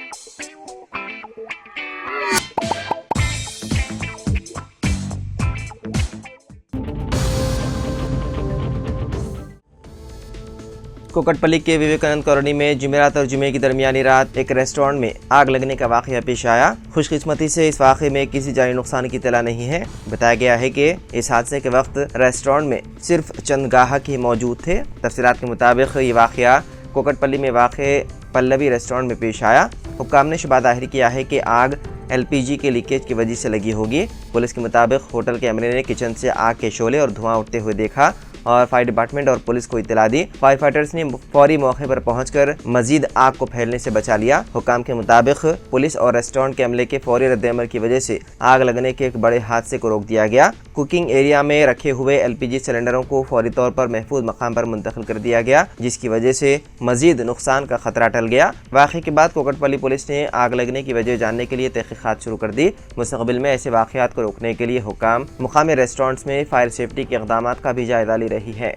कुकटपल्ली के विवेकानंद कॉलोनी में जुमेरात और जुमे की दरमियानी रात एक रेस्टोरेंट में आग लगने का वाकया पेश आया। खुशकिस्मती से इस वाक़े में किसी जानी नुकसान की इत्तला नहीं है। बताया गया है कि इस हादसे के वक्त रेस्टोरेंट में सिर्फ चंद गाहक ही मौजूद थे। तफसीलात के मुताबिक ये वाकया कुकटपल्ली में वाक़े पल्लवी रेस्टोरेंट में पेश आया। हुक्काम ने शुबा दाहिर किया है कि आग LPG के लीकेज की वजह से लगी होगी। पुलिस के मुताबिक होटल कैमरे ने किचन से आग के शोले और धुआं उठते हुए देखा और फायर डिपार्टमेंट और पुलिस को इत्तला दी। फायर फाइटर्स ने फौरी मौके पर पहुंचकर मजीद आग को फैलने से बचा लिया। हुक्काम के मुताबिक पुलिस और रेस्टोरेंट के अमले के फौरी रद्द-ए-अमल की वजह से आग लगने के एक बड़े हादसे को रोक दिया गया। कुकिंग एरिया में रखे हुए LPG सिलेंडरों को फौरी तौर पर महफूज मकाम पर मुंतकिल कर दिया गया, जिसकी वजह से मजीद नुकसान का खतरा टल गया। वाक़े के बाद कुकटपल्ली पुलिस ने आग लगने की वजह जानने के लिए तहकीकात शुरू कर दी। मुस्तक़बिल में ऐसे वाक़यात को रोकने के लिए हुक्काम मुकामी रेस्टोरेंट्स में फायर सेफ्टी के इक़दाम का भी जायजा ले रही है।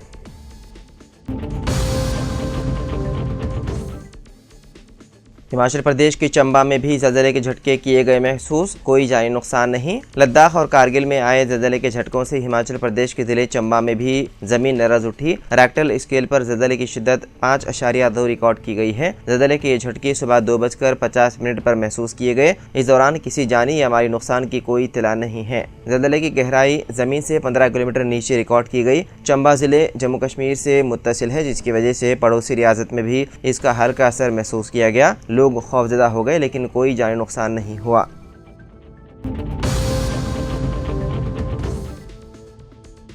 हिमाचल प्रदेश के चंबा में भी ज़लज़ले के झटके किए गए महसूस, कोई जानी नुकसान नहीं। लद्दाख और कारगिल में आए ज़लज़ले के झटकों से हिमाचल प्रदेश के ज़िले चंबा में भी ज़मीन लरज़ उठी। रेक्टल स्केल पर ज़लज़ले की शिद्दत 5.2 रिकॉर्ड की गई है। ज़लज़ले के ये झटके सुबह 2:50 पर महसूस किए गए। इस दौरान किसी जानी या माली नुकसान की कोई इत्तला नहीं है। ज़लज़ले की गहराई ज़मीन से 15 किलोमीटर नीचे रिकॉर्ड की गई। चंबा ज़िले जम्मू कश्मीर से मुत्तसिल है, जिसकी वजह से पड़ोसी रियासत में भी इसका हल्का असर महसूस किया गया। लोग खौफजदा हो गए, लेकिन कोई जानी नुकसान नहीं हुआ।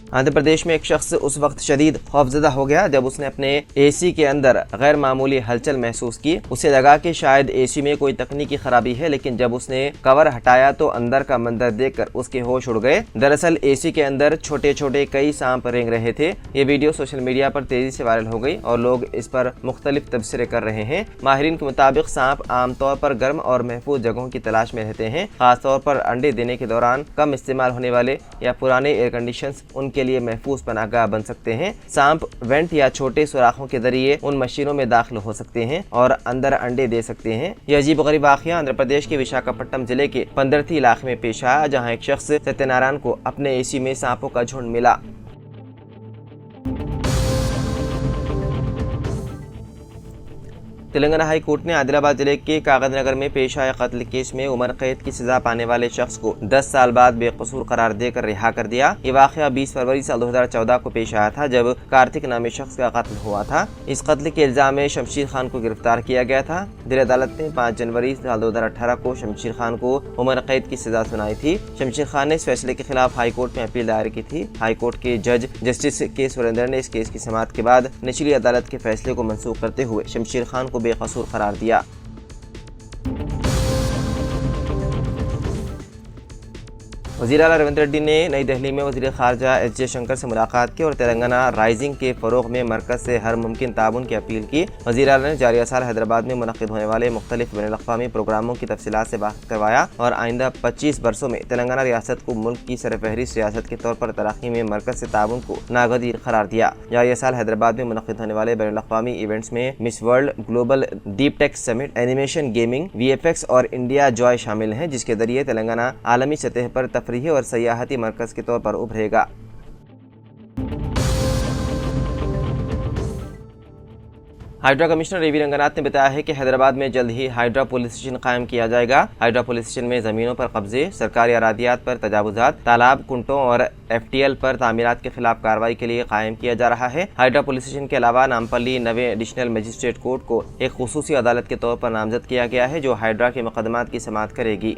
आंध्र प्रदेश में एक शख्स उस वक्त शदीद खौफजदा हो गया जब उसने अपने AC के अंदर गैर मामूली हलचल महसूस की। उसे लगा कि शायद AC में कोई तकनीकी खराबी है, लेकिन जब उसने कवर हटाया तो अंदर का मंजर देखकर उसके होश उड़ गए। दरअसल AC के अंदर छोटे छोटे कई सांप रेंग रहे थे। ये वीडियो सोशल मीडिया पर तेजी से वायरल हो गई और लोग इस पर मुख्तलिफ तबसरे कर रहे हैं। माहिरीन के मुताबिक सांप आमतौर पर गर्म और महफूज जगहों की तलाश में रहते हैं, खासतौर पर अंडे देने के दौरान कम इस्तेमाल होने वाले या पुराने एयर कंडीशंस उनके लिए महफूज पनाहगाह बन सकते हैं। सांप वेंट या छोटे सुराखों के जरिए उन मशीनों में दाखिल हो सकते हैं और अंदर अंडे दे सकते हैं। यह अजीबोगरीब वाक़या आंध्र प्रदेश के विशाखापट्टनम जिले के पंदरथी इलाके में पेश आया, जहां एक शख्स सत्यनारायण को अपने AC में सांपों का झुंड मिला। तेलंगाना हाई कोर्ट ने आदिलाबाद जिले के कागजनगर में पेश आए कत्ल केस में उम्र कैद की सजा पाने वाले शख्स को 10 साल बाद बेकसूर करार देकर रिहा कर दिया। ये वाक़या 20 फरवरी साल 2014 को पेश आया था, जब कार्तिक नामी शख्स का कत्ल हुआ था। इस कत्ल के इल्जाम में शमशीर खान को गिरफ्तार किया गया था। दिल्ली अदालत ने 5 जनवरी साल 2018 को शमशीर खान को उम्र कैद की सजा सुनाई थी। शमशीर खान ने इस फैसले के खिलाफ हाई कोर्ट में अपील दायर की थी। हाई कोर्ट के जज जस्टिस के सुरेंद्र ने इस केस की समाअत के बाद निचली अदालत के फैसले को मनसूख करते हुए शमशीर खान को बेकसूर करार दिया। वज़ीर आला रेवंत रेड्डी ने नई दिल्ली में वज़ीर ख़ारजा एस जयशंकर से मुलाकात की और तेलंगाना राइजिंग के फ़रोग़ में मरकज़ से हर मुमकिन ताउन की अपील की। वज़ीर आला ने जारिया साल हैदराबाद में मुनक़्क़िद होने वाले मुख्तलिफ़ बैनुल-अक़वामी प्रोग्रामों की तफ़सीलात से वाक़िफ़ करवाया और आइंदा 25 बरसों में तेलंगाना रियासत को मुल्क की सरफ़हरिस्त रियासत के तौर पर तरक्की में मरकज़ से ताउन को नागज़ीर करार दिया। जारिया साल हैदराबाद में मुनक़्क़िद होने वाले बैनुल-अक़वामी इवेंट्स में miss world, global deep tech summit, animation, gaming, VFX और इंडिया जॉय शामिल हैं, जिसके ज़रिए तेलंगाना आलमी सतह पर तफरीही और सयाहती मरकज़ के तौर पर उभरेगा। हाइड्रा कमिश्नर AV रंगनाथ ने बताया है कि हैदराबाद में जल्द ही हाइड्रा पुलिस स्टेशन कायम किया जाएगा। हाइड्रा पुलिस स्टेशन में ज़मीनों पर कब्जे, सरकारी अरादियात पर तजावुज़ात, तालाब, कुंटों और FTL पर तामीरात के खिलाफ कार्रवाई के लिए कायम किया जा रहा है। हाइड्रा पुलिस स्टेशन के अलावा नामपल्ली नवे एडिशनल मजिस्ट्रेट कोर्ट को एक खुसूसी अदालत के तौर पर नामजद किया गया है, जो हाइड्रा के मुकदमात की समाअत करेगी।